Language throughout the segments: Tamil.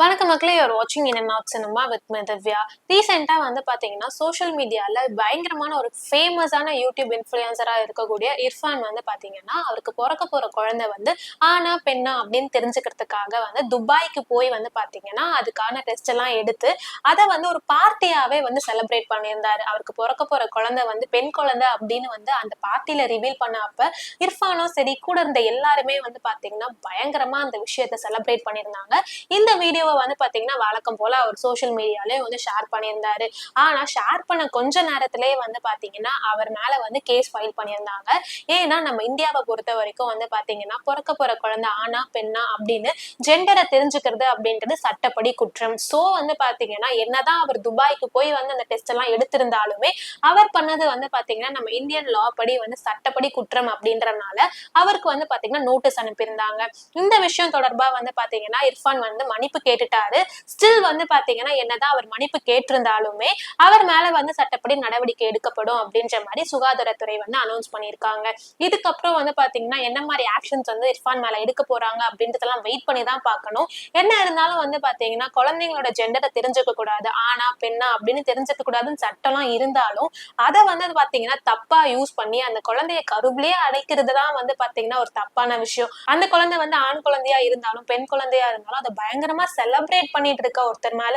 வணக்கம் மக்களே, யூஆர் வாட்சிங் in and out cinema with me Divya. ரீசெண்டா பாத்தீங்கன்னா சோஷியல் மீடியால பயங்கரமான ஒரு ஃபேமஸான யூடியூப் இன்ஃபுளுசரா இருக்கக்கூடிய இர்ஃபான் பாத்தீங்கன்னா அவருக்கு பிறக்க போற குழந்தை ஆனா பெண்ணா அப்படின்னு தெரிஞ்சுக்கிறதுக்காக துபாய்க்கு போய் பாத்தீங்கன்னா அதுக்கான டெஸ்ட் எல்லாம் எடுத்து அதை ஒரு பார்ட்டியாவே செலிப்ரேட் பண்ணியிருந்தாரு. அவருக்கு பிறக்க போற குழந்தை பெண் குழந்தை அப்படின்னு அந்த பார்ட்டியில ரிவீல் பண்ண அப்ப இர்ஃபானும் சரி கூட இருந்த எல்லாருமே பாத்தீங்கன்னா பயங்கரமா அந்த விஷயத்த செலிப்ரேட் பண்ணியிருந்தாங்க. இந்த வீடியோ பாத்தீங்கன்னா வழக்கம் போல அவர் சோசியல் மீடியாலே ஷேர் பண்ணியிருந்தாரு. ஆனா ஷேர் பண்ண கொஞ்ச நேரத்திலேயே பாத்தீங்கன்னா அவர் மேல கேஸ் ஃபைல் பண்ணியிருந்தாங்க. ஏன்னா நம்ம இந்தியாவை பொறுத்த வரைக்கும் பாத்தீங்கன்னா பிறக்க போற குழந்தை ஆனா பெண்ணா அப்படின்னு ஜெண்டரை தெரிஞ்சுக்கிறது அப்படின்றது சட்டப்படி குற்றம். சோ பாத்தீங்கன்னா என்னதான் அவர் துபாய்க்கு போய் அந்த டெஸ்ட் எல்லாம் எடுத்திருந்தாலுமே அவர் பண்ணது பாத்தீங்கன்னா நம்ம இந்தியன் லா படி சட்டப்படி குற்றம் அப்படின்றனால அவருக்கு பாத்தீங்கன்னா நோட்டீஸ் அனுப்பியிருந்தாங்க. இந்த விஷயம் தொடர்பா பாத்தீங்கன்னா இர்ஃபான் மன்னிப்பு கேட்டுட்டாரு. ஸ்டில் பாத்தீங்கன்னா என்னதான் அவர் மன்னிப்பு கேட்டிருந்தாலுமே அவர் மேல சட்டப்படி நடவடிக்கை எடுக்கப்படும் அப்படின்ற மாதிரி சுகாதாரத்துறை அனௌன்ஸ் பண்ணியிருக்காங்க. இதுக்கப்புறம் பாத்தீங்கன்னா என்ன மாதிரி ஆக்ஷன்ஸ் இர்ஃபான் மேல எடுக்க போறாங்க அப்படின்றதெல்லாம் வெயிட் பண்ணி தான் பார்க்கணும். என்ன இருந்தாலும் பாத்தீங்கன்னா குழந்தைங்களோட ஜெண்டரை தெரிஞ்சுக்க கூடாது, ஆனா பெண்ணா அப்படின்னு தெரிஞ்சுக்க கூடாதுன்னு சட்டம்லாம் இருந்தாலும் அதை பாத்தீங்கன்னா தப்பா யூஸ் பண்ணி அந்த குழந்தைய கருவிலேயே அடைக்கிறது தான் பாத்தீங்கன்னா ஒரு தப்பான விஷயம். அந்த குழந்தை ஆண் குழந்தையா இருந்தாலும் பெண் குழந்தையா இருந்தாலும் அதை பயங்கரமா செலிப்ரேட் பண்ணிட்டு இருக்க ஒருத்தர் மேல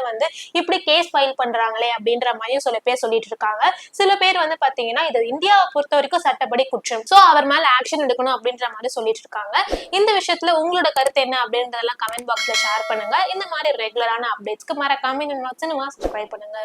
இப்படி கேஸ் ஃபைல் பண்றாங்களே அப்படின்ற மாதிரியும் சில பேர் சொல்லிட்டு இருக்காங்க. சில பேர் பாத்தீங்கன்னா இது இந்தியாவை பொறுத்த வரைக்கும் சட்டப்படி குற்றம், சோ அவர் மேல ஆக்ஷன் எடுக்கணும் அப்படின்ற மாதிரி சொல்லிட்டு இருக்காங்க. இந்த விஷயத்துல உங்களோட கருத்து என்ன அப்படின்றதெல்லாம் கமெண்ட் பாக்ஸ்ல ஷேர் பண்ணுங்க. இந்த மாதிரி ரெகுலரான அப்டேட்ஸ்க்கு மறக்காம சப்ஸ்கிரைப் பண்ணுங்க.